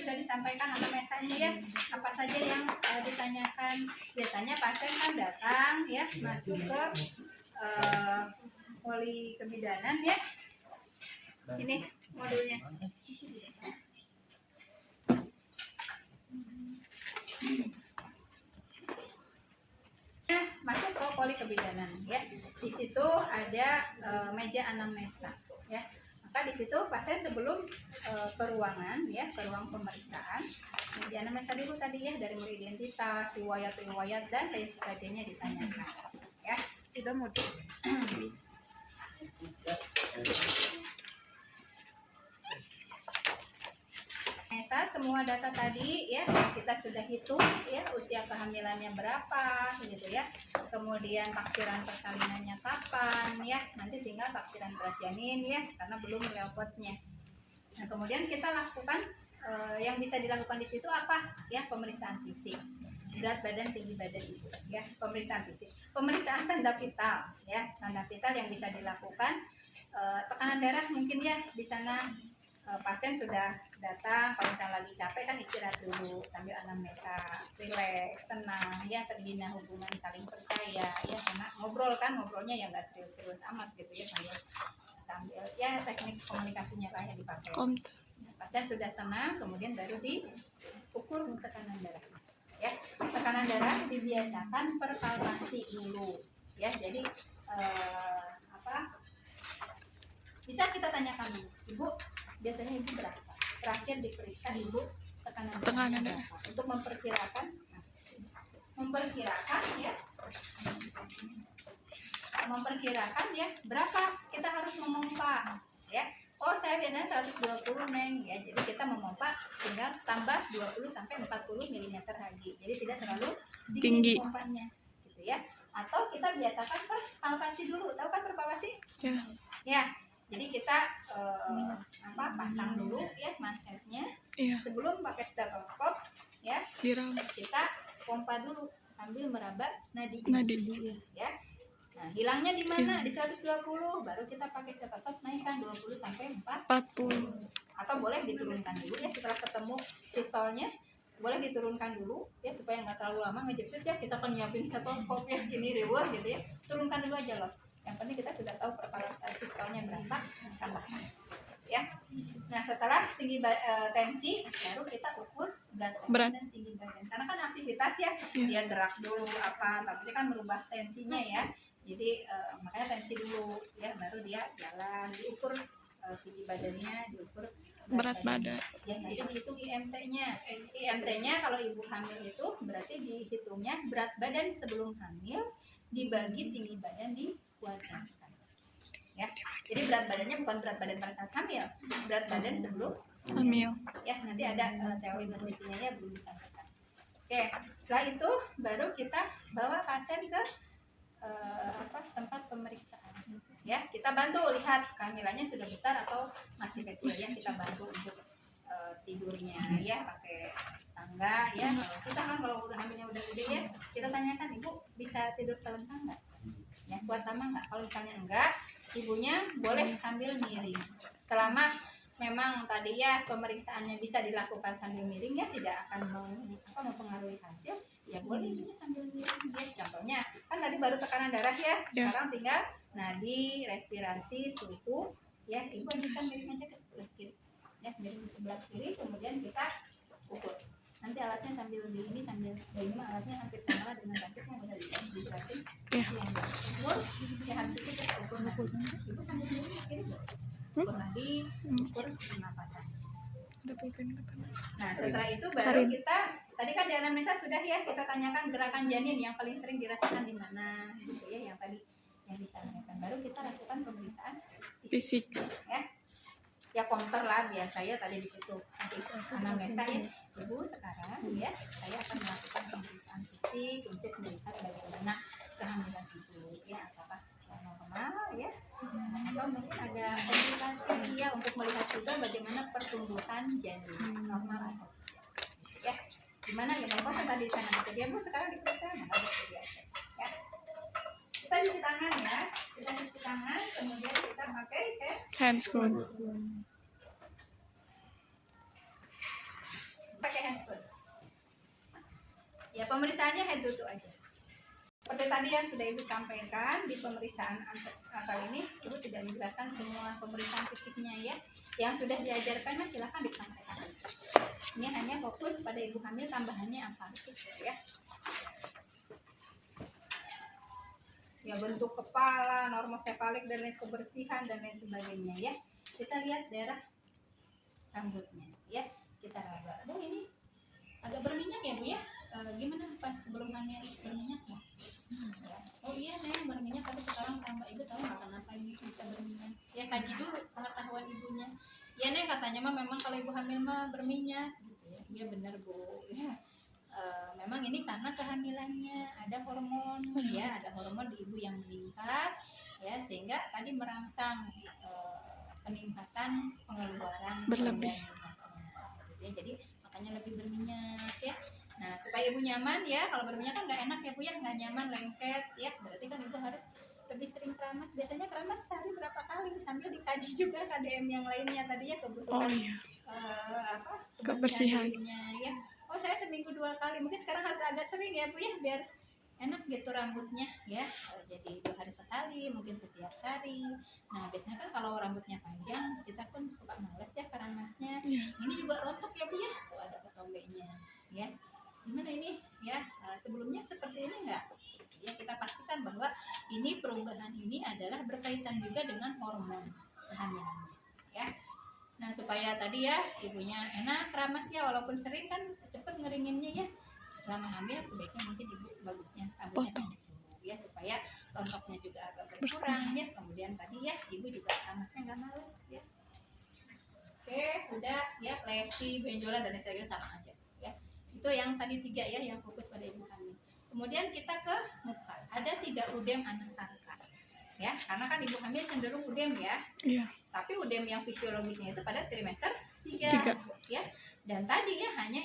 sudah disampaikan anamnesanya ya, apa saja yang ditanyakan. Biasanya pasien kan datang ya masuk ke poli kebidanan ya. Ini modulnya. Masuk ke poli kebidanan ya. Di situ ada meja anamnesa ya. Maka di situ pasien sebelum ke ruangan ya, ke ruang pemeriksaan, meja anamnesa dulu tadi ya, dari mulai identitas, riwayat dan lain sebagainya ditanyakan ya. Sudah modul. Semua data tadi ya kita sudah hitung ya, usia kehamilannya berapa gitu ya, kemudian taksiran persalinannya kapan ya, nanti tinggal taksiran berat janin ya karena belum repotnya. Nah kemudian kita lakukan yang bisa dilakukan di situ apa ya, pemeriksaan fisik, berat badan, tinggi badan ibu ya, pemeriksaan fisik, pemeriksaan tanda vital ya, tanda vital yang bisa dilakukan. Tekanan darah mungkin ya di sana. Pasien sudah datang, kalau misalnya lagi capek kan istirahat dulu sambil anamnesa, rileks, tenang ya, terbina hubungan saling percaya ya, karena ngobrolnya ya nggak serius-serius amat gitu ya, sambil ya teknik komunikasinya kayak dipakai. Pasien sudah tenang, kemudian baru diukur tekanan darah ya. Tekanan darah dibiasakan perpalpasi dulu ya, jadi bisa kita tanyakan dulu, ibu biasanya ibu berapa terakhir diperiksa ibu tekanan darah untuk memperkirakan ya berapa kita harus memompa ya. Oh saya biasanya 120 neng ya, jadi kita memompa tinggal tambah 20 sampai 40 mm Hg, jadi tidak terlalu tinggi pompanya gitu ya. Atau kita biasakan perpalpasi dulu, tahu kan perpalpasi ya. Jadi kita pasang dulu ya mansetnya sebelum pakai stetoskop ya, kita pompa dulu sambil meraba nadi ya. Nah hilangnya di mana? Di 120, baru kita pakai stetoskop naikkan 20 sampai 40 atau boleh diturunkan dulu ya, setelah ketemu sistolnya boleh diturunkan dulu ya supaya nggak terlalu lama ngejepit ya, kita kan nyiapin stetoskop ya ini reward gitu ya, turunkan dulu aja los. Yang penting kita sudah tahu sistolnya berapa, tambahkan ya. Nah setelah tinggi tensi baru kita ukur berat dan tinggi badan, karena kan aktivitas ya, dia gerak dulu apa, tapi kan merubah tensinya ya, jadi makanya tensi dulu ya, baru dia jalan, diukur tinggi badannya, diukur berat badan ya, nanti dihitung IMT-nya kalau ibu hamil itu berarti dihitungnya berat badan sebelum hamil dibagi tinggi badan dikuadratkan ya. Jadi berat badannya bukan berat badan pada saat hamil, berat badan sebelum hamil ya, nanti ada teori nutrisinya ya belum disampaikan. Oke, setelah itu baru kita bawa pasien ke tempat pemeriksaan ya, kita bantu lihat kehamilannya sudah besar atau masih kecil ya, kita bantu untuk tidurnya ya, pakai tangga ya. Kalau susah kan kalau udah hamilnya udah gede ya, kita tanyakan ibu bisa tidur telentang nggak ya, buat lama nggak. Kalau misalnya enggak, ibunya boleh sambil miring selama memang tadi ya pemeriksaannya bisa dilakukan sambil miring ya, tidak akan mempengaruhi hasil ya, boleh ibunya sambil miring ya. Contohnya kan tadi baru tekanan darah ya, sekarang tinggal nadi, respirasi, suhu ya, ibu ajukan miring aja ke sebelah kiri ya, miring ke sebelah kiri, kemudian kita ukur. Nanti alatnya sambil ini alatnya hampir sama dengan takis yang udah dijelasin yang ukur ya, habis itu kita ukur ibu sambil miring kiri ukur nadi, ukur pernapasan. Nah setelah itu baru kita tadi kan di anamnesa sudah ya, kita tanyakan gerakan janin yang paling sering dirasakan di mana gitu ya, yang tadi yang disampaikan. Baru kita lakukan pemeriksaan fisik ya, counter lah biasa ya, tadi di situ anamnesa ya, ibu sekarang ya saya akan melakukan pemeriksaan fisik untuk melihat bagaimana kehamilan ibu ya, apakah normal ya, atau mungkin ada komplikasi ya, untuk melihat juga bagaimana pertumbuhan janin normal atau ya, gimana ya bang tadi di sana gitu ya. Bu sekarang diperiksa nggak ada biasa ya, kita cuci tangan ya, kemudian kita pakai handscoon. pemeriksaannya head to toe aja. Seperti tadi yang sudah Ibu sampaikan, di pemeriksaan kali ini Ibu tidak menjelaskan semua pemeriksaan fisiknya ya. Yang sudah diajarkan mas silahkan disampaikan. Ini hanya fokus pada ibu hamil, tambahannya apa gitu ya. Ya bentuk kepala, normosefalik dan lain kebersihan dan lain sebagainya ya. Kita lihat daerah rambutnya ya. Kita raba. Aduh ini agak berminyak ya Bu ya. Gimana pas sebelum hamil berminyak ya? Ya. Oh iya Neng berminyak, tapi sekarang tambah. Ibu tahu nggak kenapa ini bisa berminyak? Ya kaji dulu pengetahuan ibunya. Ya Neng katanya mah memang kalau ibu hamil mah berminyak gitu ya. Iya benar Bu ya. Memang ini karena kehamilannya ada hormon ya, ada hormon di ibu yang meningkat ya, sehingga tadi merangsang peningkatan pengeluaran berlebih ya, jadi makanya lebih berminyak ya. Nah supaya ibu nyaman ya, kalau berminyak kan nggak enak ya Bu ya, nggak nyaman, lengket ya, berarti kan ibu harus lebih sering keramas. Biasanya keramas sehari berapa kali, sambil dikaji juga KDM yang lainnya tadi ya, kebutuhan kebersihan ya. Oh saya seminggu 2 kali, mungkin sekarang harus agak sering ya Bu ya, biar enak gitu rambutnya ya. Jadi 2 hari sekali, mungkin setiap hari. Nah biasanya kan kalau rambutnya panjang kita pun suka males ya keramasnya. Ini juga rontok ya Bu ya, tuh ada ketombeknya ya. Gimana ini ya, sebelumnya seperti ini enggak ya? Kita pastikan bahwa ini perubahan ini adalah berkaitan juga dengan hormon kehamilannya ya. Nah supaya tadi ya ibunya enak keramas ya, walaupun sering kan cepet ngeringinnya ya. Selama hamil sebaiknya mungkin ibu bagusnya rambutnya pendek dulu ya, supaya rontoknya juga agak berkurang ya. Kemudian tadi ya ibu juga keramasnya nggak males ya. Oke sudah ya, plesi, benjolan dan sebagainya sama aja ya. Itu yang tadi 3 ya, yang fokus pada ibu hamil. Kemudian kita ke muka, ada tidak udem anasarka ya, karena kan ibu hamil cenderung udem ya. Iya. Tapi udem yang fisiologisnya itu pada trimester 3 ya. Dan tadi ya hanya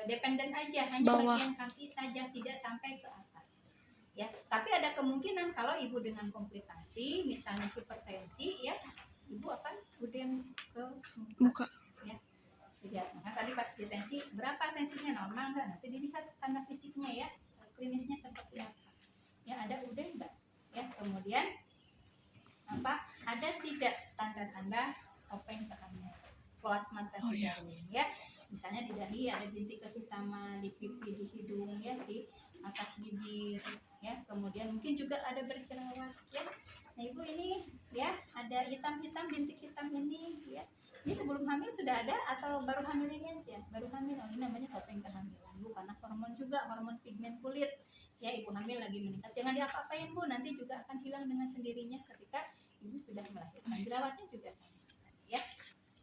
dependen aja, hanya bawah, bagian kaki saja, tidak sampai ke atas. Ya, tapi ada kemungkinan kalau ibu dengan komplikasi misalnya hipertensi ya, ibu akan udem ke muka. Ya. Lihat, nah tadi pas ditensi berapa tensinya, normal enggak? Nanti dilihat tanda fisiknya ya, klinisnya seperti apa. Ya ada udem enggak? Ya, kemudian apa? Ada tidak tanda-tanda topeng kehamilan, plasma tracheotomy ya. Misalnya di dahi ada bintik kehitaman, di pipi, di hidung ya, di atas bibir ya. Kemudian mungkin juga ada berjerawat ya. Nah ibu ini ya ada hitam-hitam, bintik hitam ini ya. Ini sebelum hamil sudah ada atau baru hamil ini aja? Baru hamil. Oh ini namanya topeng kehamilan Bu, karena hormon juga, hormon pigmen kulit ya. Ibu hamil lagi meningkat, jangan diapa-apain Bu, nanti juga akan hilang dengan sendirinya ketika ibu sudah melahirkan. Jerawatnya juga sama ya.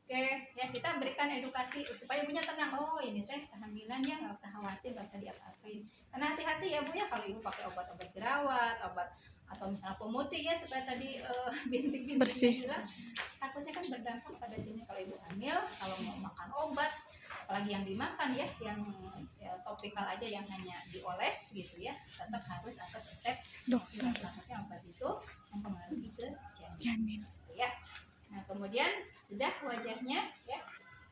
Oke ya, kita berikan edukasi supaya ibunya tenang. Oh ini teh kehamilan ya, nggak usah khawatir, nggak usah diapa-apain. Karena hati-hati ya Bu ya, kalau ibu pakai obat-obat jerawat, obat atau misalnya pemutih ya, supaya tadi bintik-bintiknya hilang, takutnya kan berdampak pada jenis. Kalau ibu hamil, kalau mau makan obat, apalagi yang dimakan ya, yang ya, topikal aja yang hanya dioles gitu ya, tetap harus atas resep dokter. Takutnya obat itu mempengaruhi ke janin ya. Nah kemudian sudah wajahnya ya,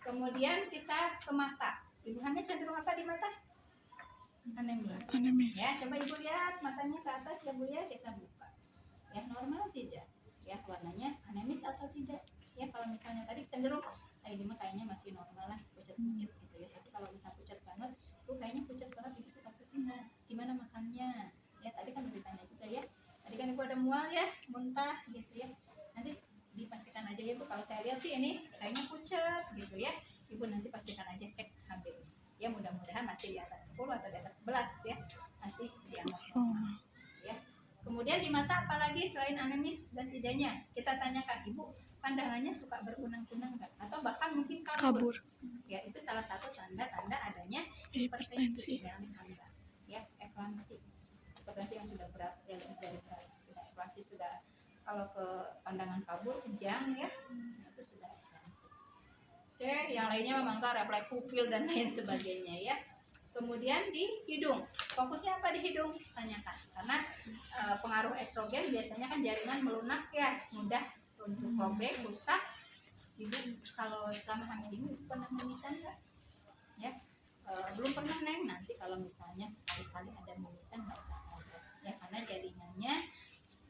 kemudian kita ke mata. Ibu hamil cenderung apa di mata? Anemis. Ya coba ibu lihat matanya ke atas ya Bu ya, kita buka ya, normal tidak ya, warnanya anemis atau tidak ya. Kalau misalnya tadi cenderung ini mah kayaknya masih normal lah, pucat-pucat gitu ya. Tapi kalau bisa pucat banget, Bu kayaknya pucat banget, ibu suka pusing, nah gimana makannya ya. Tadi kan ditanya juga ya, tadi kan ibu ada mual ya, muntah gitu ya. Nanti dipastikan aja ya Bu, kalau saya lihat sih ini kayaknya pucat gitu ya. Ibu nanti pastikan aja cek HB ya, mudah-mudahan masih di atas 10 atau di atas 11 ya, masih dianggap normal ya. Kemudian di mata apalagi selain anemis dan tidaknya, kita tanyakan ibu pandangannya suka berkunang-kunang enggak, atau bahkan mungkin kabur. Ya itu salah satu tanda-tanda adanya hipertensi dalam anda ya. Eklamsi, hipertensi yang sudah berat ya, lebih dari berat, sudah eklamsi, sudah kalau ke pandangan kabur, kejang ya, itu sudah eklamsi. Oke, yang lainnya memang refleks pupil dan lain sebagainya ya. Kemudian di hidung, fokusnya apa di hidung? Tanyakan, karena pengaruh estrogen biasanya kan jaringan melunak ya, mudah untuk robek, rusak. Ibu kalau selama hamil ini pernah mimisan nggak? Ya, belum pernah neng, nanti kalau misalnya sekali-kali ada mimisan nggak usah kaget ya, karena jaringannya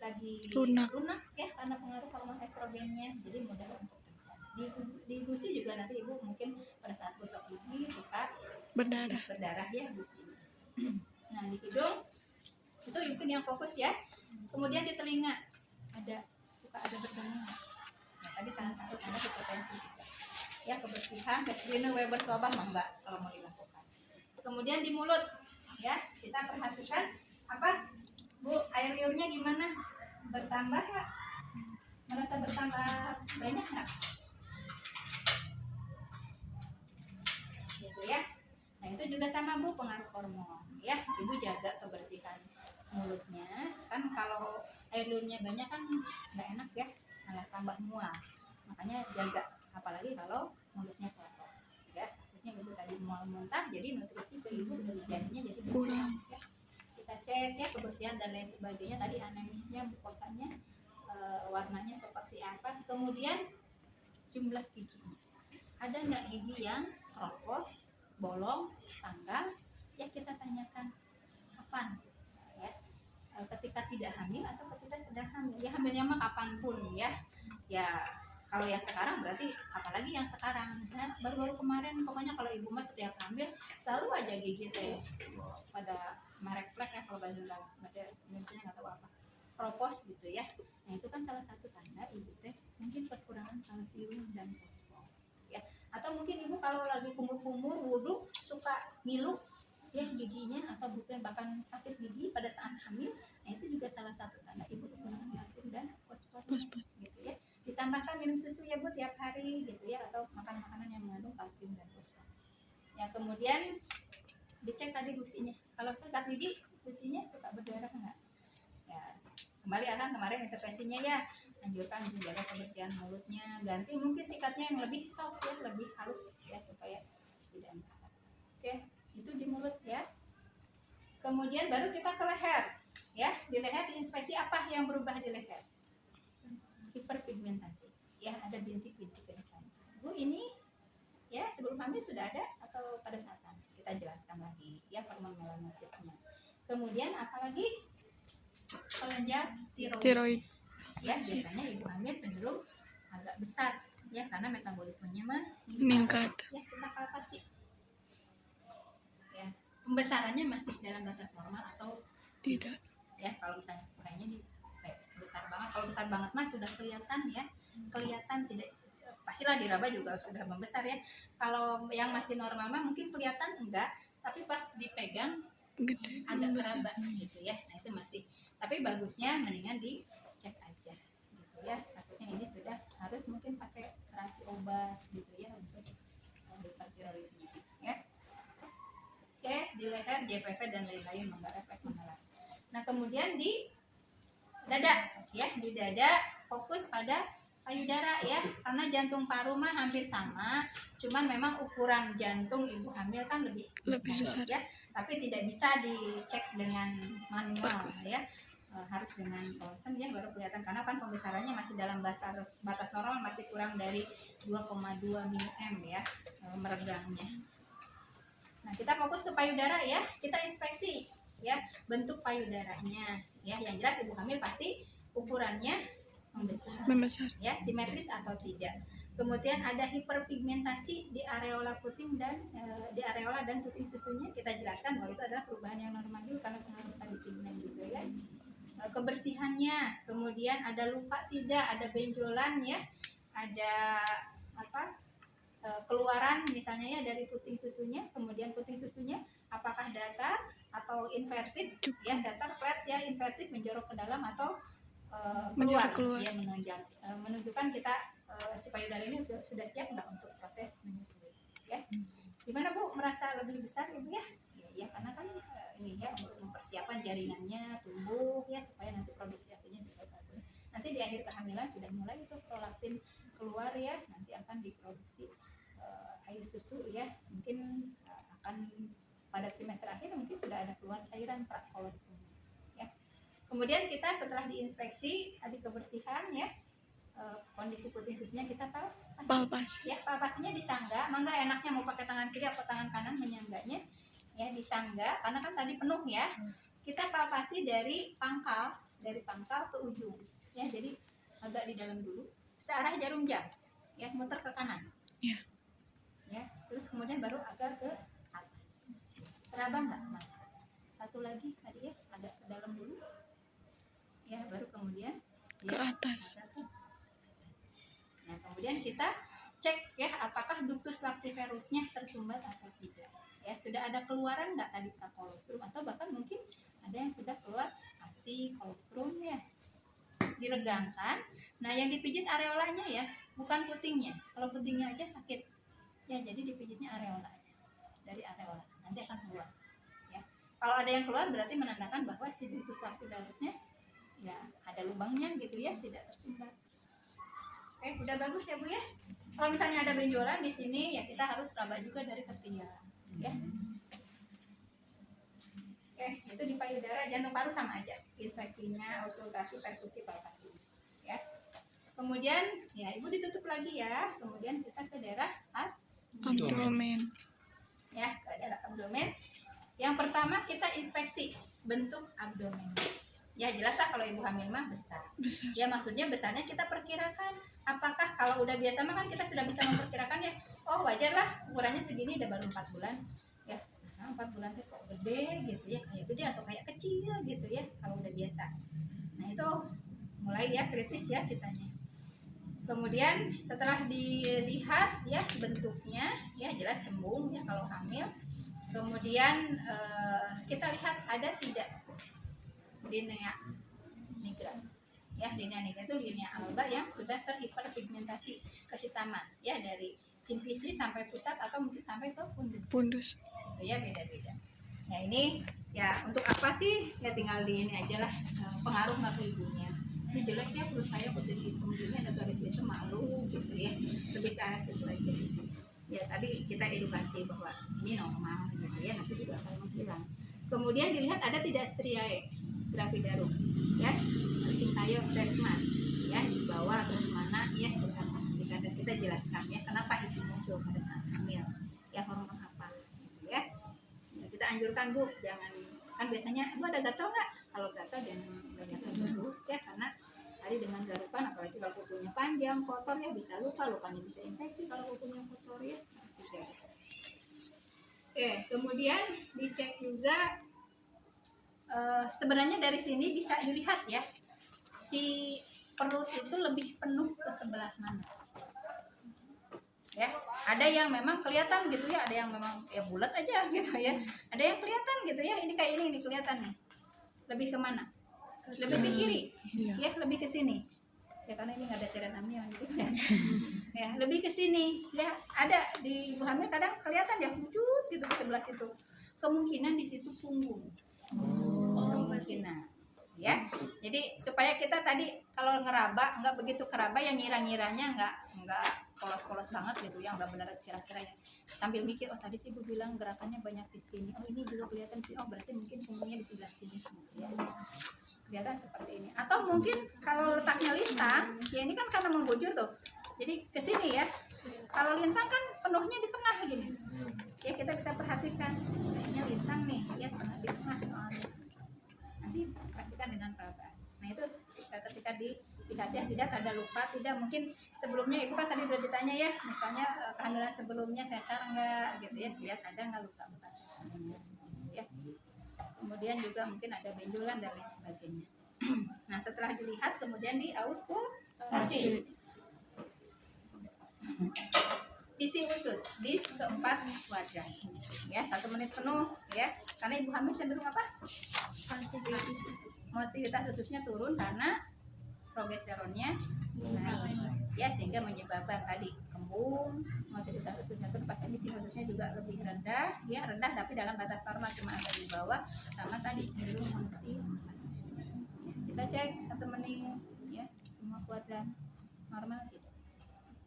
lagi lunak ya karena pengaruh hormon estrogennya, jadi mudah untuk pecah. Di gusi juga nanti ibu mungkin pada saat gosok gigi suka berdarah ya gusinya. Nah di hidung itu mungkin yang fokus ya. Kemudian di telinga suka ada berdengung. Nah tadi salah satu tanda hipertensi juga. Ya kebersihan, Kesrine Weber Swabah enggak kalau mau dilakukan. Kemudian di mulut ya kita perhatikan apa Bu, air liurnya gimana? Bertambah nggak? Merasa bertambah banyak nggak? Gitu ya. Nah itu juga sama Bu, pengaruh hormon ya. Ibu jaga kebersihan mulutnya. Kan kalau air liurnya banyak kan nggak enak ya, malah tambah mual. Makanya jaga, apalagi kalau mulutnya kotor. Ya, takutnya ibu tadi mual muntah, jadi nutrisi ke ibu dari janinnya jadi kurang. Ya. Kita cek ya kebersihan dan lain sebagainya. Tadi anamisnya, mukosanya, warnanya seperti apa. Kemudian jumlah giginya. Ada nggak gigi yang keropos, bolong, tanggal? Ya kita tanyakan kapan. Ya, ketika tidak hamil atau ketika sedang hamil. Ya hamilnya mah kapanpun ya. Ya kalau yang sekarang berarti apalagi yang sekarang. Misalnya baru-baru kemarin, pokoknya kalau ibu mah setiap hamil selalu aja gigi teh pada merek plek ya, kalau bahasa Indonesia nggak tahu apa, kropos gitu ya. Nah itu kan salah satu tanda ibu teh mungkin kekurangan kalsium dan fosfor ya. Atau mungkin ibu kalau lagi kumur-kumur wudhu suka ngilu ya giginya, atau bukan bahkan sakit gigi pada saat hamil. Nah itu juga salah satu tanda ibu kekurangan kalsium dan fosfor gitu ya. Ditambahkan minum susu ya Bu tiap hari gitu ya, atau makan makanan yang mengandung kalsium dan fosfor ya. Kemudian dicek tadi gusinya, kalau sikat gigi gusinya suka berdarah enggak ya. Kembali akan kemarin intervensinya ya, anjurkan menjaga kebersihan mulutnya, ganti mungkin sikatnya yang lebih soft ya, lebih halus ya supaya tidak merusak. Oke, itu di mulut ya. Kemudian baru kita ke leher ya. Di leher diinspeksi apa yang berubah di leher? Hiperpigmentasi ya, ada bintik-bintik ke depan. Bu ini ya sebelum hamil sudah ada atau pada saat hamil? Kita jelaskan lagi ya hormon melanositnya. Kemudian apalagi kelenjar tiroid ya, biasanya ibu hamil cenderung agak besar ya karena metabolismenya meningkat ya. Kita palpasi ya, pembesarannya masih dalam batas normal atau tidak ya. Kalau misalnya kayaknya besar banget, kalau besar banget mah sudah kelihatan ya, kelihatan tidak, pastilah diraba juga sudah membesar ya. Kalau yang masih normal mah mungkin kelihatan enggak, tapi pas dipegang agak keraba gitu ya. Nah itu masih, tapi bagusnya mendingan dicek aja gitu ya. Takutnya ini sudah harus mungkin pakai terapi obat gitu ya untuk hipertiroidnya ya. Oke, di leher JPV dan lain-lain efek mengalar. Nah kemudian di dada ya, di dada fokus pada payudara ya, karena jantung paru mah hampir sama, cuman memang ukuran jantung ibu hamil kan lebih besar ya, tapi tidak bisa dicek dengan manual ya, harus dengan ronsen ya baru kelihatan, karena kan pembesarannya masih dalam batas normal, masih kurang dari 2,2 mm ya meregangnya. Nah kita fokus ke payudara ya, kita inspeksi ya bentuk payudaranya ya. Yang jelas ibu hamil pasti ukurannya membesar ya, simetris atau tidak. Kemudian ada hiperpigmentasi di areola puting dan di areola dan puting susunya. Kita jelaskan bahwa itu adalah perubahan yang normal juga karena pengaruh tadi pigmen juga ya. Kebersihannya, kemudian ada luka tidak, ada benjolan ya, ada apa, keluaran misalnya ya dari puting susunya. Kemudian puting susunya apakah datar atau inverted ya, datar flat ya, inverted menjorok ke dalam atau keluar ya, menunjukkan kita si payudara ini sudah siap nggak untuk proses menyusui ya. Gimana Bu, merasa lebih besar ibu ya? Ya karena kan ini ya untuk mempersiapkan jaringannya tumbuh ya supaya nanti produksi asinya juga bagus. Nanti di akhir kehamilan sudah mulai itu prolaktin keluar ya, nanti akan diproduksi air susu ya, mungkin akan pada trimester akhir mungkin sudah ada keluar cairan prakolostrum ya. Kemudian kita setelah diinspeksi tadi kebersihan ya, kondisi puting susunya kita palpasi ya, palpasinya disangga, mangga enaknya mau pakai tangan kiri atau tangan kanan menyangga sangganya, ya di sangga, karena kan tadi penuh ya. Kita palpasi dari pangkal ke ujung, ya. Jadi agak di dalam dulu, searah jarum jam, ya, muter ke kanan, Ya. ya. Terus kemudian baru agak ke atas. Teraba nggak, Mas? Satu lagi tadi ya, agak ke dalam dulu, ya, baru kemudian Ke atas. agak ke atas. Nah, kemudian kita cek ya apakah ductus lactiferusnya tersumbat atau tidak. Ya, sudah ada keluaran nggak tadi prakolostrum, atau bahkan mungkin ada yang sudah keluar ASI, kolostrum ya. Diregangkan. Nah, yang dipijit areolanya ya, bukan putingnya. Kalau putingnya aja sakit. Ya, jadi dipijitnya areolanya. Dari areola nanti akan keluar. Ya. Kalau ada yang keluar berarti menandakan bahwa si ductus lactiferusnya ya ada lubangnya gitu ya, tidak tersumbat. Oke, udah bagus ya Bu ya. Kalau misalnya ada benjolan di sini ya kita harus raba juga dari ketinggalan, ya. Oke, itu di payudara, jantung paru sama aja. Inspeksinya, auskultasi, perkusi, palpasi, ya. Kemudian ya Ibu ditutup lagi ya. Kemudian kita ke daerah Abdomen. ya, ke daerah abdomen. Yang pertama kita inspeksi bentuk abdomen. Ya jelas lah kalau ibu hamil mah besar. Ya maksudnya besarnya kita perkirakan. Apakah kalau udah biasa mah kan kita sudah bisa memperkirakan ya. Oh wajar lah ukurannya segini udah baru 4 bulan. Ya nah, 4 bulan tuh kok gede gitu ya. Kayak gede atau kayak kecil gitu ya kalau udah biasa. Nah itu mulai ya kritis ya kitanya. Kemudian setelah dilihat ya bentuknya ya jelas cembung ya kalau hamil. Kemudian kita lihat ada tidak linea nigra, ya linea nigra itu linea alba yang sudah terhiperpigmentasi kehitaman, ya dari simplicis sampai pusat atau mungkin sampai ke pundus. Itu ya beda-beda. Ya ini ya untuk apa sih? Ya tinggal di ini aja lah pengaruh nggak ke ibunya. Ini jelek ya perut saya kok jadi hitam gini ada garis hitam malu gitu ya. Lebih ke arah situ aja. Ya tadi kita edukasi bahwa ini normal gitu ya, nanti juga akan menghilang. Kemudian dilihat ada tidak striae gravidarum, ya, Syncytial Stresemann, ya di bawah atau di mana ya kita jelaskan ya kenapa itu muncul pada saat hamil, ya hormon apa, ya. Ya kita anjurkan Bu, jangan kan biasanya Bu ada gatal nggak? Kalau gatal jangan gatal dulu, ya karena tadi dengan garukan apalagi kalau kukunya panjang kotor ya bisa lukanya bisa infeksi kalau kukunya kotor ya. Oke, kemudian dicek juga sebenarnya dari sini bisa dilihat ya si perut itu lebih penuh ke sebelah mana. Ya, ada yang memang kelihatan gitu ya, ada yang memang ya bulat aja gitu ya. Ada yang kelihatan gitu ya, ini kayak ini kelihatan nih. Lebih ke mana? Lebih ke kiri. Ya, lebih ke sini. Ya karena ini nggak ada cairan amnion gitu ya. Ya lebih ke sini ya, ada di ibu hamil kadang kelihatan ya pucut gitu ke sebelah situ, kemungkinan di situ punggung, kemungkinan ya. Jadi supaya kita tadi kalau ngeraba nggak begitu keraba yang ngira-ngiranya nggak polos-polos banget gitu ya, nggak benar kira-kiranya sambil mikir oh tadi sih ibu bilang gerakannya banyak di sini, oh ini juga kelihatan sih, oh berarti mungkin punggungnya di sebelah sini ya. Kelihatan seperti ini, atau mungkin kalau letaknya lintang ya ini kan karena membujur tuh jadi ke sini ya. Kalau lintang kan penuhnya di tengah gini ya, kita bisa perhatikan ini lintang nih ya, tengah di tengah soalnya. Nanti perhatikan dengan perabaan. Nah itu ketika dilihat ya tidak ada luka, tidak mungkin sebelumnya ibu kan tadi udah ditanya ya, misalnya kehamilan sebelumnya sesar enggak gitu ya, lihat ada nggak luka ya. Kemudian juga mungkin ada benjolan dan lain sebagainya. Nah setelah dilihat kemudian diauskultasi. Isi usus di keempat kuadran ya, 1 menit penuh ya, karena ibu hamil cenderung apa? Motilitas ususnya turun karena progesteronnya naik ya, sehingga menyebabkan tadi kembung, motilitas ususnya turun, pasti isi ususnya juga lebih rendah ya, rendah tapi dalam batas normal, cuma agak di bawah, sama tadi cenderung mengisi. Kita cek 1 menit ya, semua kuadran normal tidak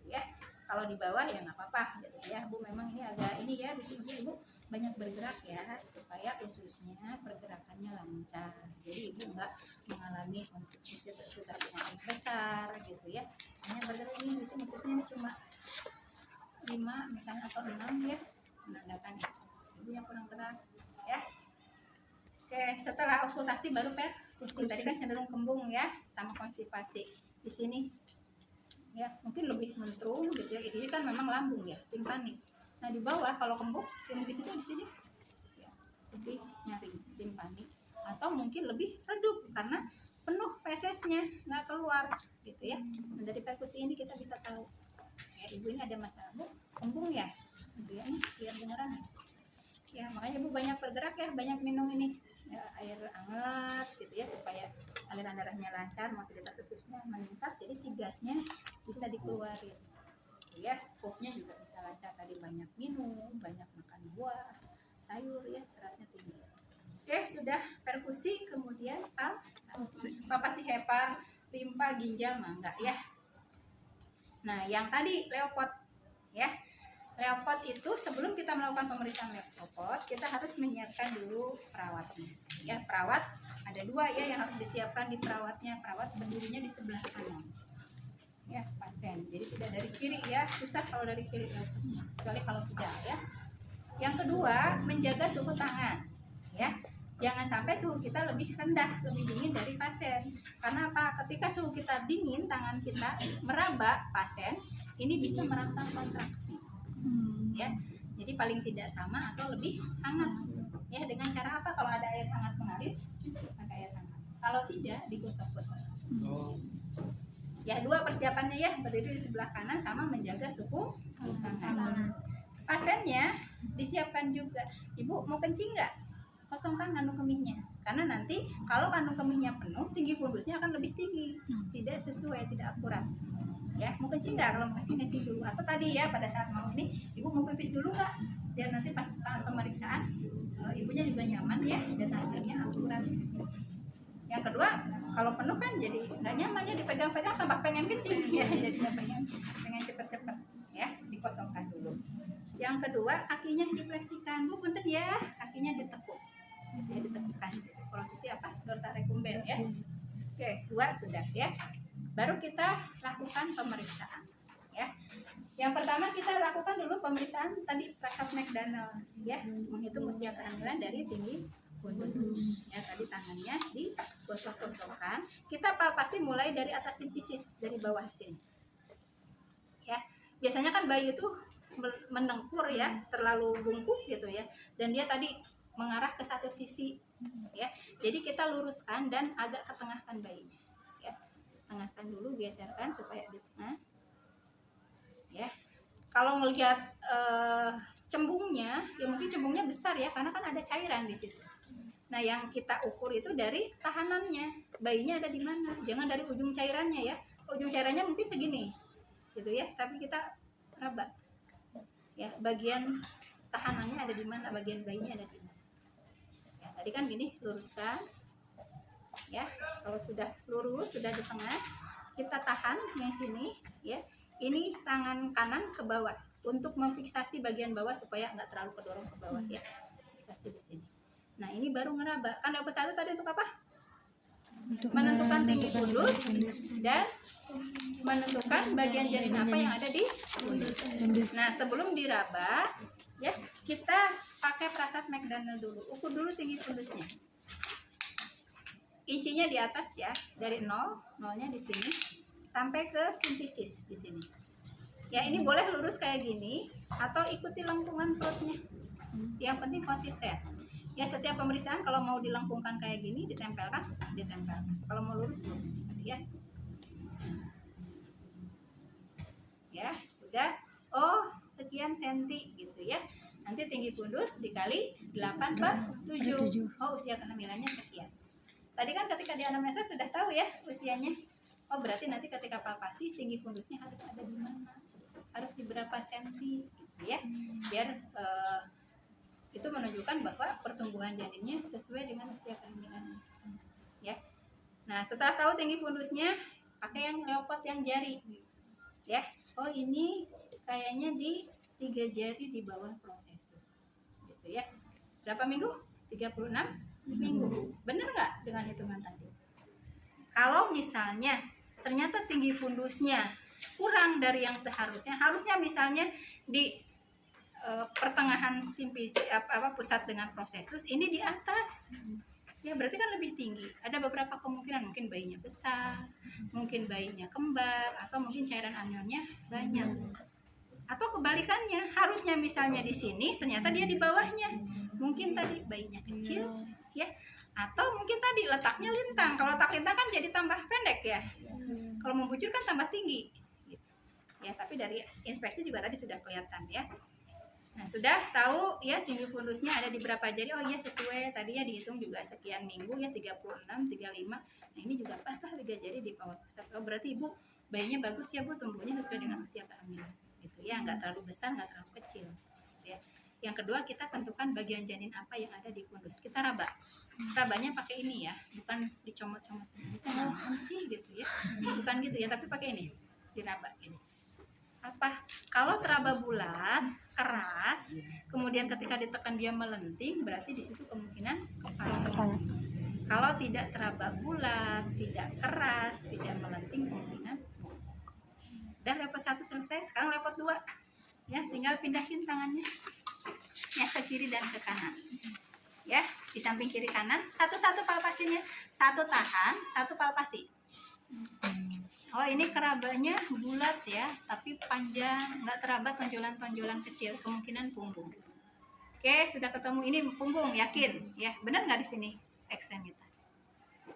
ya. Kalau di bawah ya nggak apa-apa gitu ya Bu, memang ini agak ini ya, di sini Ibu banyak bergerak ya supaya ususnya pergerakannya lancar, jadi Ibu nggak mengalami konstruksi usus yang besar gitu ya, hanya bergerak ini. Di sini ususnya ini cuma 5 misalnya atau 6 ya, menandakan Ibu yang setelah auskultasi baru perkusi. Tadi kan cenderung kembung ya, sama konstipasi. Di sini ya mungkin lebih mentrung gitu ya. Ini kan memang lambung ya, timpani. Nah di bawah kalau kembung, yang di situ di sini ya, lebih nyari timpani. Atau mungkin lebih redup karena penuh fesesnya, nggak keluar gitu ya. Nah, dari perkusi ini kita bisa tahu ya ibu ini ada masalah bu, kembung ya, ibu ya nih biar beneran ya. Makanya ibu banyak bergerak ya, banyak minum ini ya, air hangat gitu ya, supaya aliran darahnya lancar, mobilitas ususnya meningkat, jadi si gasnya bisa dikeluarin ya. Pupnya juga bisa lancar, tadi banyak minum, banyak makan buah sayur ya, seratnya tinggi. Oke, sudah perkusi, kemudian palpasi hepar, limpa, ginjal, mangga ya. Nah, yang tadi leopot ya. Leopot itu sebelum kita melakukan pemeriksaan leopot, kita harus menyiapkan dulu perawatnya. Ya, perawat ada 2 ya yang harus disiapkan di perawatnya. Perawat berdirinya di sebelah kanan. Ya, pasien. Jadi tidak dari kiri ya, susah kalau dari kiri leopotnya. Kecuali kalau tidak ya. Yang kedua, menjaga suhu tangan. Ya. Jangan sampai suhu kita lebih rendah, lebih dingin dari pasien. Karena apa? Ketika suhu kita dingin, tangan kita meraba pasien, ini bisa merangsang kontraksi. Ya. Jadi paling tidak sama atau lebih hangat. Ya, dengan cara apa? Kalau ada air hangat mengalir, cuci pakai air hangat. Kalau tidak, digosok-gosok. Ya, 2 persiapannya ya, berdiri di sebelah kanan sama menjaga suhu tangan. Pasiennya disiapkan juga. Ibu mau kencing nggak? Kosongkan kandung kemihnya, karena nanti kalau kandung kemihnya penuh, tinggi fundusnya akan lebih tinggi, tidak sesuai, tidak akurat ya. Mau kencing nggak? Kalau mau kencing dulu. Atau tadi ya pada saat mau ini ibu mau pipis dulu nggak, biar nanti pas pemeriksaan ibunya juga nyaman ya, dan hasilnya akurat. Yang kedua, kalau penuh kan jadi nggak nyaman ya, dipegang-pegang tambah pengen kencing ya, jadi pengen cepet-cepet ya, dikosongkan dulu. Yang kedua, kakinya difleksikan. Bu, punten ya, kakinya ditekuk. Ya, ditekukkan. Posisi apa? Dorsa recumbens ya. Oke, 2 sudah ya. Baru kita lakukan pemeriksaan ya. Yang pertama kita lakukan dulu pemeriksaan tadi Prasad McDonald ya, menghitung usia kehamilan dari tinggi fundus. Ya, tadi tangannya digosok-gosokkan. Kita palpasi mulai dari atas simfisis, dari bawah sini. Ya. Biasanya kan bayi itu menengkur ya, terlalu bungkuk gitu ya, dan dia tadi mengarah ke satu sisi ya. Jadi kita luruskan dan agak ketengahkan bayinya ya. Tengahkan dulu, geserkan supaya di tengah ya. Kalau melihat cembungnya ya, mungkin cembungnya besar ya, karena kan ada cairan di situ. Nah, yang kita ukur itu dari tahanannya, bayinya ada di mana, jangan dari ujung cairannya ya. Ujung cairannya mungkin segini gitu ya, tapi kita raba ya, bagian tahanannya ada di mana, bagian bayinya ada di mana ya. Tadi kan gini, luruskan ya. Kalau sudah lurus, sudah di tengah, kita tahan yang sini ya. Ini tangan kanan ke bawah untuk memfiksasi bagian bawah supaya nggak terlalu kedorong ke bawah ya, fiksasi di sini. Nah, ini baru ngeraba. Kan leopot 1 tadi untuk apa? Menentukan tinggi fundus dan menentukan bagian janin apa yang ada di fundus. Nah, sebelum diraba ya, kita pakai Prasad McDonald dulu. Ukur dulu tinggi fundusnya. Incinya di atas ya, dari 0, 0-nya di sini sampai ke simfisis di sini. Ya, ini boleh lurus kayak gini atau ikuti lengkungan perutnya. Yang penting konsisten. Ya, setiap pemeriksaan kalau mau dilengkungkan kayak gini, ditempelkan. Kalau mau lurus ya. Ya, sudah. Oh, sekian senti gitu ya. Nanti tinggi fundus dikali 8/7. Oh, usia kehamilannya sekian. Tadi kan ketika di anamnesa sudah tahu ya usianya. Oh, berarti nanti ketika palpasi tinggi fundusnya harus ada di mana? Harus di berapa senti gitu ya. Biar itu menunjukkan bahwa pertumbuhan janinnya sesuai dengan usia kehamilan ya. Nah, setelah tahu tinggi fundusnya, pakai yang leopot yang jari ya. Oh, ini kayaknya di 3 jari di bawah prosesus gitu ya. Berapa minggu? 36 minggu. Bener nggak dengan hitungan tadi? Kalau misalnya ternyata tinggi fundusnya kurang dari yang seharusnya, harusnya misalnya di pertengahan simpis pusat dengan prosesus, ini di atas ya berarti kan lebih tinggi. Ada beberapa kemungkinan, mungkin bayinya besar, mungkin bayinya kembar, atau mungkin cairan anionnya banyak. Atau kebalikannya, harusnya misalnya di sini, ternyata dia di bawahnya. Mungkin tadi bayinya kecil, ya. Atau mungkin tadi letaknya lintang. Kalau letak lintang kan jadi tambah pendek ya. Kalau membujur kan tambah tinggi. Ya, tapi dari inspeksi juga tadi sudah kelihatan ya. Nah, sudah tahu ya tinggi fundusnya ada di berapa jari. Oh iya, sesuai tadi ya dihitung juga sekian minggu ya, 36, 35. Nah, ini juga pas lah 3 jari di paut pusat. Oh, berarti Ibu bayinya bagus ya Bu, tumbuhnya sesuai dengan usia kehamilan. Gitu ya, nggak terlalu besar, nggak terlalu kecil. Ya. Yang kedua, kita tentukan bagian janin apa yang ada di fundus. Kita raba. Rabanya pakai ini ya, bukan dicomot-comot. Bukan sih gitu ya. Bukan gitu ya, tapi pakai ini. Diraba ini. Apa? Kalau teraba bulat, keras, kemudian ketika ditekan dia melenting, berarti di situ kemungkinan kepala. Kalau tidak teraba bulat, tidak keras, tidak melenting, kemungkinan dan lepot 1 selesai. Sekarang lepot 2 ya, tinggal pindahin tangannya ya ke kiri dan ke kanan ya, di samping kiri kanan, satu-satu palpasinya, satu tahan, satu palpasi. Oh, ini kerabanya bulat ya, tapi panjang, nggak teraba tonjolan-tonjolan kecil, kemungkinan punggung. Oke, sudah ketemu ini punggung, yakin ya, benar nggak di sini ekstremitas?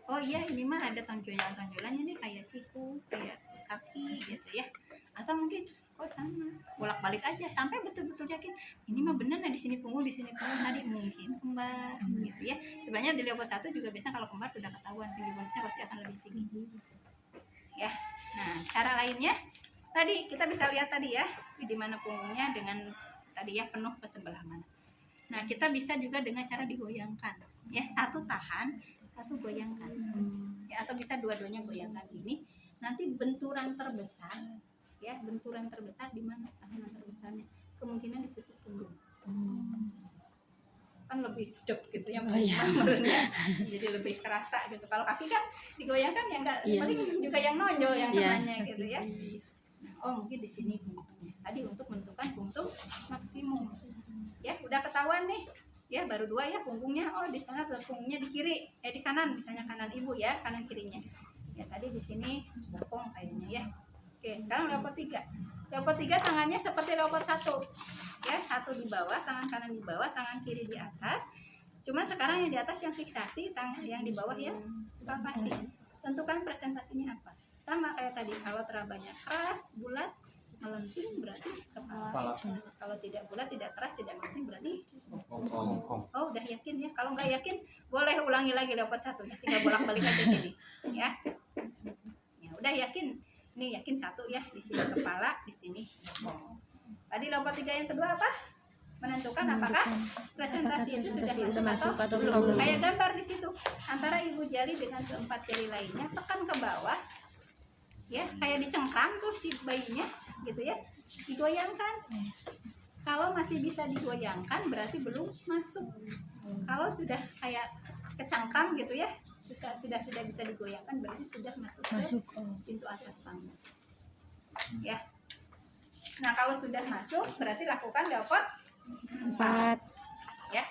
Oh iya, ini mah ada tonjolan-tonjolannya nih, kayak siku, kayak kaki gitu ya. Atau mungkin oh sama, bolak-balik aja sampai betul-betul yakin ini mah benar, nah di sini punggung, di sini punggung, tadi mungkin kembar gitu ya. Sebenarnya di level 1 juga biasanya kalau kembar sudah ketahuan tinggi fundusnya pasti akan lebih tinggi ya. Nah, cara lainnya tadi kita bisa lihat tadi ya, di mana punggungnya dengan tadi ya penuh ke sebelah mana. Nah, kita bisa juga dengan cara digoyangkan ya, satu tahan, satu goyangkan ya, atau bisa dua-duanya goyangkan ini. Nanti benturan terbesar ya, benturan terbesar di mana tahanan terbesarnya, kemungkinan di situ punggung. Kan lebih cep gitu ya, jadi lebih kerasa gitu. Kalau kaki kan digoyangkan ya enggak, paling juga yang nonjol yang kenanya gitu ya. Nah, oh mungkin di sini punggungnya tadi untuk menentukan puntung maksimum ya. Udah ketahuan nih ya, baru 2 ya punggungnya. Oh di sana punggungnya di kiri, di kanan, misalnya kanan Ibu ya, kanan kirinya ya. Tadi di sini bokong kayaknya ya. Oke, sekarang leopard 3. Leopard 3 tangannya seperti leopard 1 ya, satu di bawah, tangan kanan di bawah, tangan kiri di atas. Cuman sekarang yang di atas yang fiksasi, tangan yang di bawah ya palpasi. Tentukan presentasinya apa. Sama kayak tadi, kalau terabanya keras, bulat, melenting berarti kepala. Kalau tidak bulat, tidak keras, tidak melenting berarti oh udah yakin ya. Kalau nggak yakin boleh ulangi lagi leopard 1-nya, tinggal bolak-balik aja gini ya. Ya udah yakin. Ini yakin 1 ya, di sini kepala, di sini bokong. Tadi leopard 3 yang kedua apa? Menentukan apakah presentasi itu sudah masuk atau belum. Kayak gambar di situ, antara ibu jari dengan keempat jari lainnya, tekan ke bawah ya, kayak dicengkram tuh si bayinya gitu ya, digoyangkan. Kalau masih bisa digoyangkan berarti belum masuk. Kalau sudah kayak kecengkram gitu ya, sudah tidak bisa digoyangkan berarti sudah masuk ke pintu atas panggung ya. Nah, kalau sudah masuk berarti lakukan leopard 4 ya.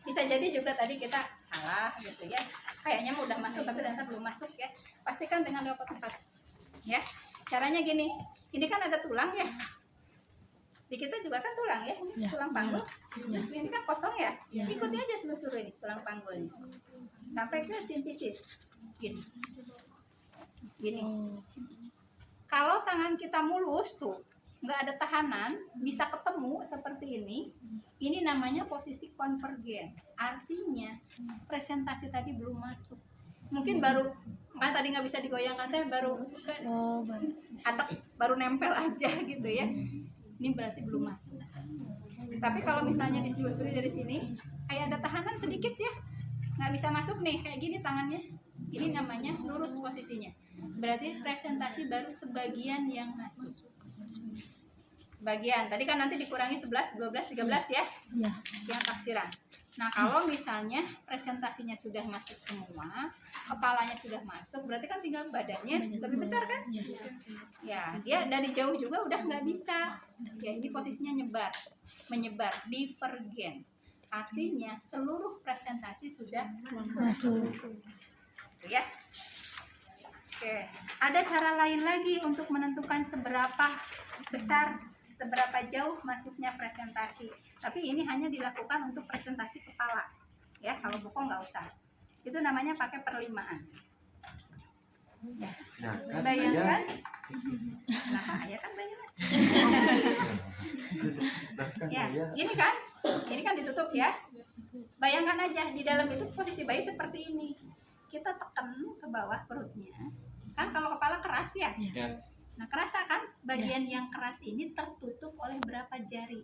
Bisa jadi juga tadi kita salah gitu ya, kayaknya mau udah masuk tapi ternyata belum masuk ya. Pastikan dengan leopard 4 ya. Caranya gini, ini kan ada tulang ya, di kita juga kan tulang ya, ini tulang panggul ya. Ini kan kosong ya, ikuti aja seluruh ini tulang panggulnya sampai ke simfisis gini. Kalau tangan kita mulus tuh, nggak ada tahanan, bisa ketemu seperti ini namanya posisi konvergen. Artinya presentasi tadi belum masuk. Mungkin baru kan tadi nggak bisa digoyangkan teh, baru baru nempel aja gitu ya. Ini berarti belum masuk. Tapi kalau misalnya diselusuri dari sini, kayak ada tahanan sedikit ya, nggak bisa masuk nih, kayak gini tangannya. Ini namanya lurus posisinya. Berarti presentasi baru sebagian yang masuk. Bagian tadi kan nanti dikurangi 11, 12, 13 ya, yang taksiran. Nah, kalau misalnya presentasinya sudah masuk semua, kepalanya sudah masuk, berarti kan tinggal badannya lebih besar kan? Ya, dia dari jauh juga udah nggak bisa. Ya, ini posisinya menyebar, divergen. artinya seluruh presentasi sudah Masuk. gitu ya. Oke, ada cara lain lagi untuk menentukan seberapa besar, seberapa jauh masuknya presentasi. Tapi ini hanya dilakukan untuk presentasi kepala. Ya, kalau bokong nggak usah. Itu namanya pakai perlimaan. Ya. Nah, kan Bayangkan. Nah, ya kan bayangkan. Ya, ini kan ditutup ya. Bayangkan aja di dalam itu posisi bayi seperti ini. Kita tekan ke bawah perutnya. Kan kalau kepala keras ya. Ya. Nah, kerasa kan bagian yang keras ini tertutup oleh berapa jari?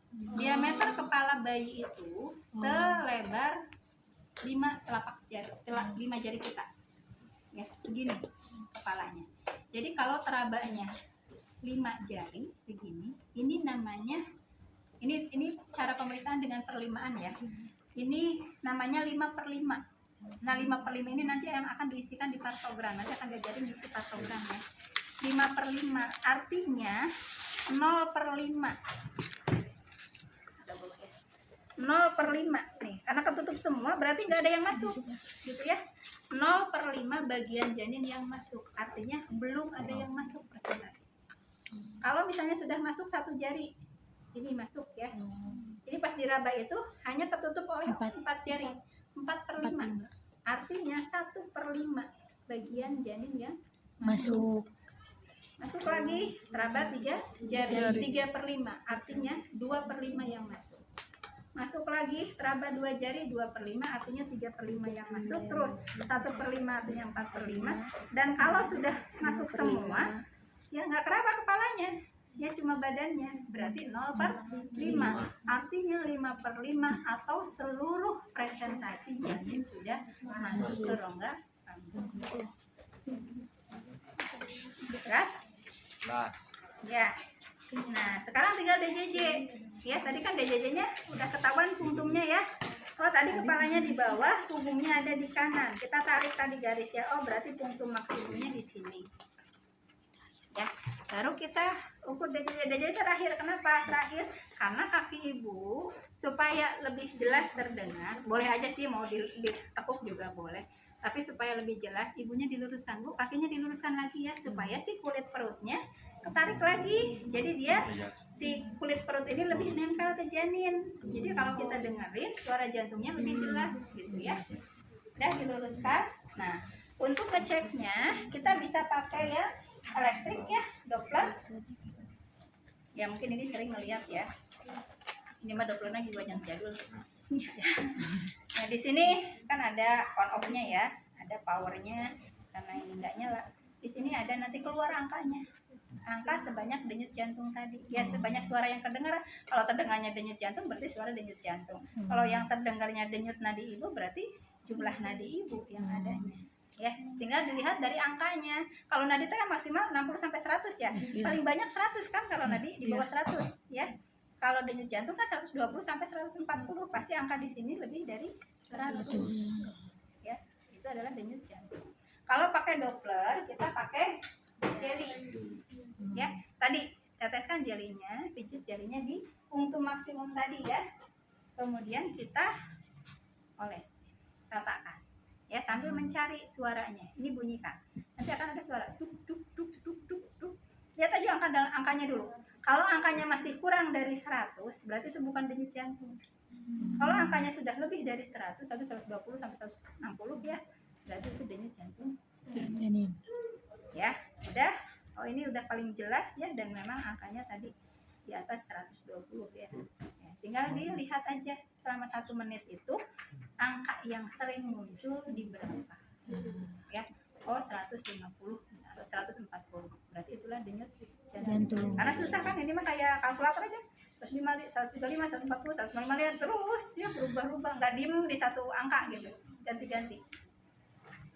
Diameter kepala bayi itu selebar 5 telapak jari, 5 jari kita. Ya, segini kepalanya. Jadi kalau terabanya 5 jari segini, ini namanya ini cara pemeriksaan dengan perlimaan ya. Ini namanya 5/5. Nah, 5/5 ini nanti yang akan diisikan di partogram. Nanti akan diajarin isi partogram ya. 5/5 artinya 0/5. 0/5 nih, karena ketutup semua berarti nggak ada yang masuk gitu ya. 0/5 bagian janin yang masuk, artinya belum ada yang masuk presentasi. Kalau misalnya sudah masuk 1 jari, ini masuk ya. Jadi pas diraba itu hanya tertutup oleh 4 jari, 4/5. Artinya 1/5 bagian janin yang Masuk. masuk lagi, teraba 3 jari, 3/5. Artinya 2/5 yang masuk. Masuk lagi, teraba 2 jari, 2/5 artinya 3/5 yang masuk. Terus 1/5 artinya 4/5. Dan kalau sudah masuk semua, ya nggak keraba kepalanya, ya cuma badannya, berarti 0/5. Artinya 5/5 atau seluruh presentasi janin sudah masuk ke rongga rambut. Keras? Ya. Nah, sekarang tinggal DJJ. Ya, tadi kan DJJ-nya udah ketahuan punktumnya ya. Oh, tadi kepalanya di bawah, punggungnya ada di kanan. Kita tarik tadi garis ya. Oh, berarti punktum maksimumnya di sini. Ya, baru kita ukur DJJ. DJJ terakhir. Kenapa terakhir? Karena kaki ibu supaya lebih jelas terdengar. Boleh aja sih mau ditekuk juga boleh. Tapi supaya lebih jelas, ibunya diluruskan, Bu. Kakinya diluruskan lagi ya, supaya si kulit perutnya ketarik lagi. Jadi dia si kulit perut ini lebih nempel ke janin. Jadi kalau kita dengerin suara jantungnya lebih jelas gitu ya. Udah diluruskan. Nah, untuk ngeceknya kita bisa pakai ya elektrik ya, Doppler. Ya mungkin ini sering ngeliat ya. Ini mah Dopplernya juga yang jadul. Nah, di sini kan ada on off-nya ya, ada powernya karena ini nggak nyala. Di sini ada nanti keluar angkanya. Angka sebanyak denyut jantung tadi. Ya, sebanyak suara yang terdengar. Kalau terdengarnya denyut jantung berarti suara denyut jantung. Kalau yang terdengarnya denyut nadi ibu berarti jumlah nadi ibu yang adanya. Ya, tinggal dilihat dari angkanya. Kalau nadi itu kan maksimal 60 sampai 100 ya. Paling banyak 100 kan kalau nadi di bawah 100 ya. Kalau denyut jantung kan 120 sampai 140, pasti angka di sini lebih dari 100. Ya, itu adalah denyut jantung. Kalau pakai Doppler, kita pakai jeli. Ya, tadi teteskan jelinya, pijit jelinya di punktum maksimum tadi ya. Kemudian kita oles, ratakan. Ya, sambil mencari suaranya. Ini bunyikan. Nanti akan ada suara duk duk duk duk duk duk. Lihat aja angkanya dulu. Kalau angkanya masih kurang dari 100, berarti itu bukan denyut jantung. Kalau angkanya sudah lebih dari 100, 120 sampai 160 ya, berarti itu denyut jantung. Ya, udah. Oh, ini udah paling jelas ya, dan memang angkanya tadi di atas 120 ya. Ya, tinggal dilihat aja selama 1 menit itu angka yang sering muncul di berapa. Ya. Oh, 150 atau 140. Berarti itulah denyut jantung. Karena susah kan, ini mah kayak kalkulator aja. 135, 140, 155 terus ya berubah-ubah, nggak diem di satu angka gitu. Ganti-ganti.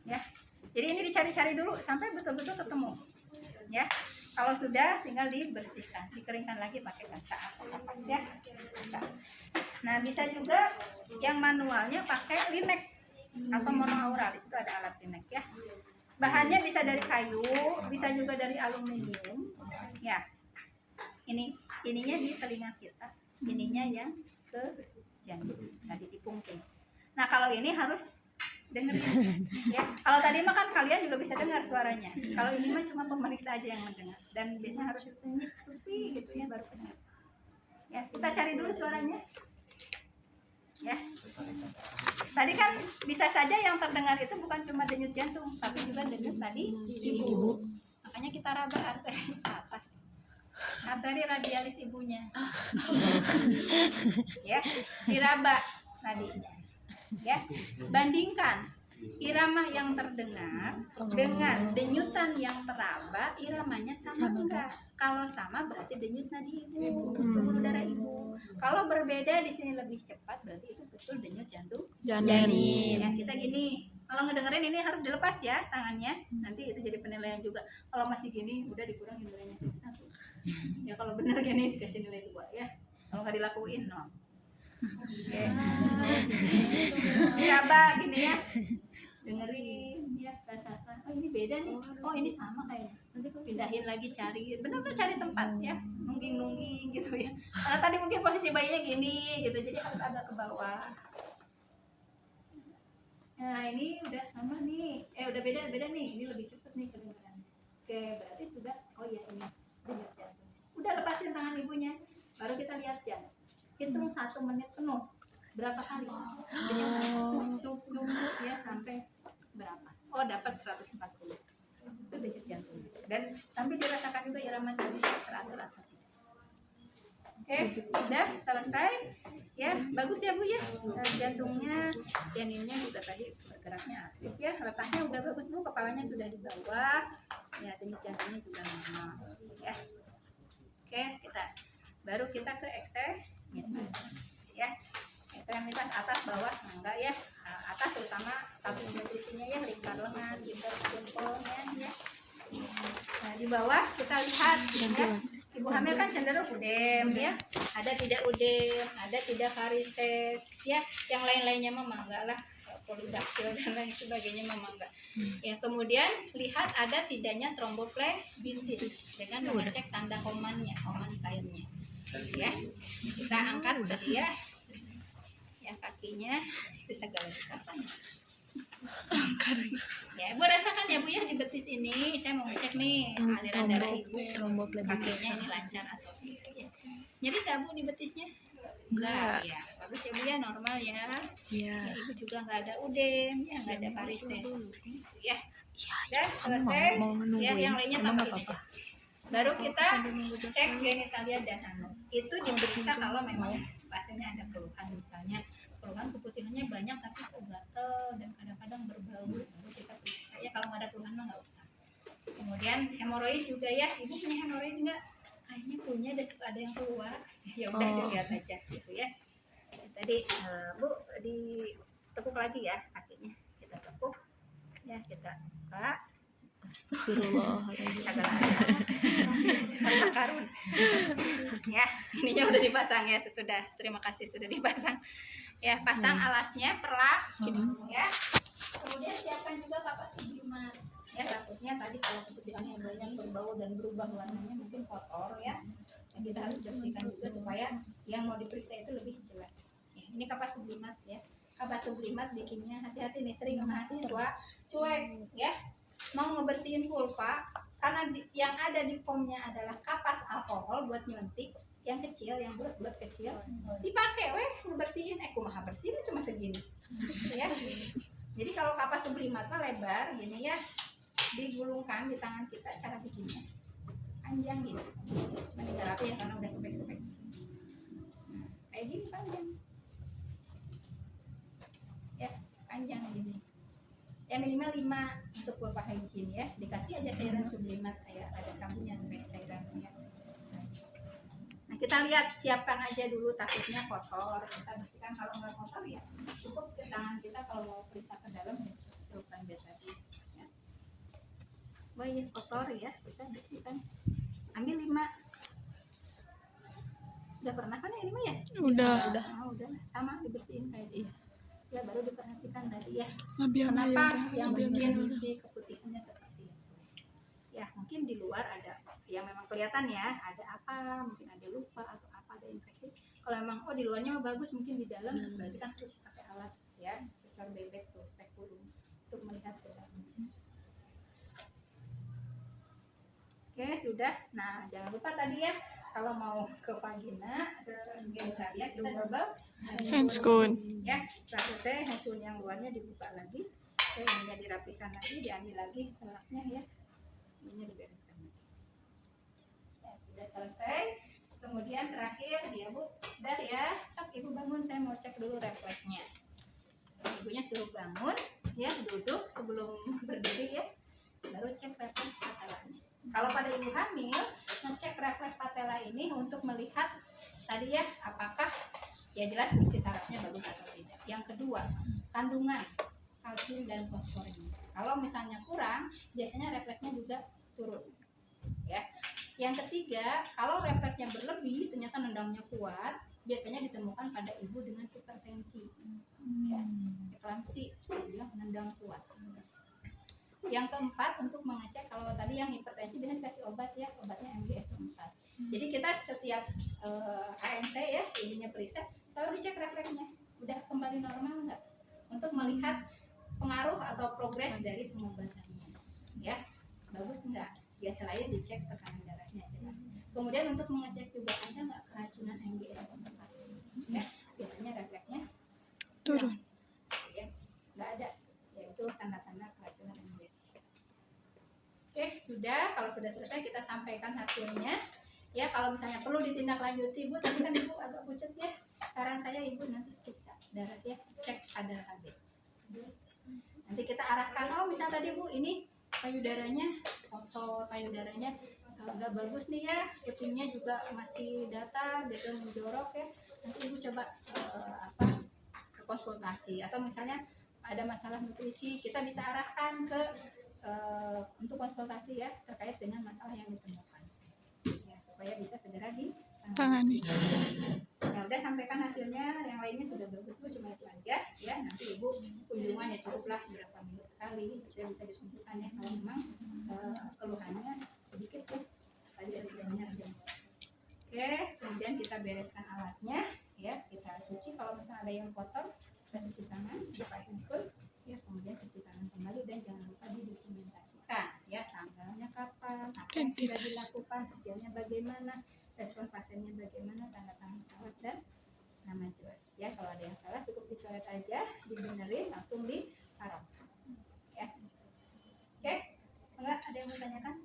Ya. Jadi ini dicari-cari dulu sampai betul-betul ketemu. Ya. Kalau sudah tinggal dibersihkan, dikeringkan lagi pakai kaca atau kapas ya. Nah, bisa juga yang manualnya pakai linek atau monoaural. Di situ ada alat linek ya. Bahannya bisa dari kayu, bisa juga dari aluminium. Ya. Ininya di telinga kita, ininya yang ke jantung tadi di punggung. Nah kalau ini harus dengerin ya. Kalau tadi mah kan kalian juga bisa dengar suaranya. Kalau ini mah cuma pemeriksa aja yang mendengar dan biasanya harus senyip supi gitu ya baru dengar. Ya kita cari dulu suaranya. Ya. Tadi kan bisa saja yang terdengar itu bukan cuma denyut jantung, tapi juga denyut tadi ibu. Makanya kita raba arteri apa? Arteri radialis ibunya. Ya, diraba nadinya. Ya, bandingkan irama yang terdengar dengan denyutan yang teraba, iramanya sama enggak? Kalau sama berarti denyut nadi ibu, pembuluh darah ibu. Kalau berbeda di sini lebih cepat berarti itu betul denyut jantung janin. Ya, kita gini. Kalau ngedengerin ini harus dilepas ya tangannya. Nanti itu jadi penilaian juga. Kalau masih gini udah dikurangin nilainya. Ya kalau benar gini dikasih nilai 2 ya. Kalau nggak dilakuin no. Oke. Diraba gini ya. Dengerin ya, rasakan. Oh ini beda nih. Oh ini sama kayaknya. Nanti aku pindahin lagi cari. Benar tuh cari tempat ya. Nungging gitu ya. Karena tadi mungkin posisi bayinya gini gitu. Jadi harus agak ke bawah. Nah ini udah sama nih. Udah beda nih. Ini lebih cepet nih kedengaran. Oke berarti sudah. Oh iya ini. Denyut jantung. Udah lepasin tangan ibunya. Baru kita lihat jam. Hitung 1 menit penuh. Berapa kali? Tunggu ya sampai berapa? Oh dapat 140. Itu denyut jantung. Dan sambil dirasakan juga irama tadi teratur. Oke, sudah selesai. Ya, bagus ya Bu ya. Jantungnya, janinnya juga tadi bergeraknya aktif ya. Letaknya udah bagus Bu, kepalanya sudah di bawah. Ya, denyut jantungnya juga normal. Ya. Oke, baru kita ke ekstremitas. Ya. Ekstremitas atas bawah enggak ya. Atas terutama status nutrisinya ya, lingkar lengan, jempol, jempolnya ya. Nah, di bawah kita lihat ya. Ibu hamil kan cenderung udem ya. Ada tidak udem, ada tidak varises ya. Yang lain-lainnya mah enggak lah. Polidaktil dan lain sebagainya memang enggak. Ya, kemudian lihat ada tidaknya tromboflebitis dengan mengecek tanda omannya, oman sign-nya. Ya. Kita angkat tadi ya. Ya kakinya itu segala dipasang. Ya, Bu rasakan ya Bu ya di betis ini. Saya mau ngecek nih aliran darah ibu. Kakinya ini lancar atau tidak ya. Jadi enggak Bu di betisnya? Enggak ya. Bagus ya Bu ya, normal ya. Ya, ibu juga enggak ada udem, ya enggak ada varises. Ya. Dan selesai. Ya, yang lainnya tambahin aja. Baru kita cek genitalia dan anus. Itu diperiksa kalau memang pasiennya ada keluhan, misalnya keluhan keputihannya banyak tapi kok gatel dan kadang-kadang berbau, baru kita periksa ya. Kalau nggak ada keluhan mah nggak usah. Kemudian hemoroid juga ya, ibu punya hemoroid nggak? Kayaknya punya, ada yang keluar. Ya udah dilihat aja gitu ya. Tadi Bu ditekuk lagi ya kakinya, kita tekuk ya, kita buka. Karun. Ya, ininya udah dipasang ya, sesudah. Terima kasih sudah dipasang. Ya, pasang alasnya, perlak. Ya. Kemudian siapkan juga kapas sublimat. Ya, takutnya tadi kalau keputihannya banyak berbau dan berubah warnanya mungkin kotor ya. Dan kita harus bersihkan juga supaya yang mau diperiksa itu lebih jelas. Ya, ini kapas sublimat ya. Kapas sublimat bikinnya hati-hati nih, sering mahasiswa cuek ya. Mau ngebersihin pulpa karena yang ada di foamnya adalah kapas alkohol buat nyuntik yang kecil, yang bulat-bulat kecil dipakai ngebersihin, kumaha bersihin cuma segini ya. Jadi kalau kapas sublimat lebar gini ya, digulungkan di tangan kita, cara bikinnya panjang gini. Nanti terapi ya karena udah sobek-sobek. Nah, kayak gini panjang ya, panjang gini ya, minimal 5 untuk pulpa hygiene ya. Dikasih aja cairan sublimat kayak ada sabunnya sampai cairannya. Nah kita lihat, siapkan aja dulu, takutnya kotor, kita bersihkan. Kalau nggak kotor ya cukup ke tangan kita, kalau mau periksa ke dalam ya celupkan biar tadi ya. Wah ya kotor ya, kita bersihkan. Ambil 5. Udah pernah kan ya ini mah ya? Udah. Udah sama dibersihin kayak gitu. Ya baru diperhatikan tadi ya, Kenapa yang bikin si keputihannya seperti itu ya. Mungkin di luar ada yang memang kelihatan ya, ada apa, mungkin ada luka atau apa, ada infeksi, Kalau emang di luarnya bagus, mungkin di dalam berarti kan harus pakai alat ya, putar bebek tuh spekulum untuk melihat ke dalam. Oke, sudah. Nah, jangan lupa tadi ya, kalau mau ke vagina, ke genitalia, kita double Handscoon. ya. Setelah selesai, handscoon yang luarnya dibuka lagi, ininya dirapikan lagi, diambil lagi telaknya ya, ininya dibereskan lagi. Ya, sudah selesai. Kemudian terakhir, ya Bu, sudah ya, sok Ibu bangun, saya mau cek dulu refleksnya. Ibunya suruh bangun, ya duduk sebelum berdiri ya, baru cek refleks patelanya. Kalau pada ibu hamil, ngecek refleks patela ini untuk melihat tadi ya, apakah ya jelas fungsi sarafnya bagus atau tidak. Yang kedua, kandungan kalsium dan fosfornya. Kalau misalnya kurang, biasanya refleksnya juga turun. Ya. Yang ketiga, kalau refleksnya berlebih, ternyata nendangnya kuat, biasanya ditemukan pada ibu dengan hipertensi. Ya, eklamsi, dia nendang kuat. Yang keempat, untuk mengecek kalau tadi yang hipertensi biasanya dikasih obat ya, obatnya MGS 4. Jadi kita setiap ANC ya, ininya periset, selalu dicek refleksnya, udah kembali normal nggak? Untuk melihat pengaruh atau progres dari pengobatannya, ya bagus nggak? Ya selain dicek tekanan darahnya jelas. Kemudian untuk mengecek juga ada nggak keracunan MGS 4, ya biasanya refleksnya Turun. ya nggak ada, yaitu tanda-tanda keracunan MGS. Oke, sudah. Kalau sudah selesai kita sampaikan hasilnya. Ya, kalau misalnya perlu ditindaklanjuti, Bu, tapi kan Ibu agak pucat ya. Saran saya Ibu nanti periksa darah ya, cek kadar KB. Nanti kita arahkan, oh misal tadi Bu, ini payudaranya kotor, payudaranya agak bagus nih ya, epingnya juga masih datar, beda menjorok ya. Nanti Ibu coba konsultasi, atau misalnya ada masalah nutrisi, kita bisa arahkan ke untuk konsultasi ya terkait dengan masalah yang ditemukan ya, supaya bisa segera Tangani. Ya udah, sampaikan hasilnya, yang lainnya sudah bagus Bu, cuma itu aja ya. Nanti Ibu kunjungan ya cukuplah berapa minggu sekali, sudah bisa ditunjukkan ya kalau memang keluhannya sedikit tuh tadi hasilnya ada. Oke, kemudian kita bereskan alatnya ya, kita cuci kalau misalnya ada yang kotor, kita cuci tangan, buka handscoon ya, kemudian cuci tangan kembali, dan jangan lupa didokumentasikan ya, tanggalnya kapan, apa yang sudah dilakukan, hasilnya bagaimana, respon pasiennya bagaimana, tanda tangan perawat dan nama jelas ya. Kalau ada yang salah cukup dicoret aja, dibenerin, langsung diparok ya. Oke, enggak ada yang mau tanyakan?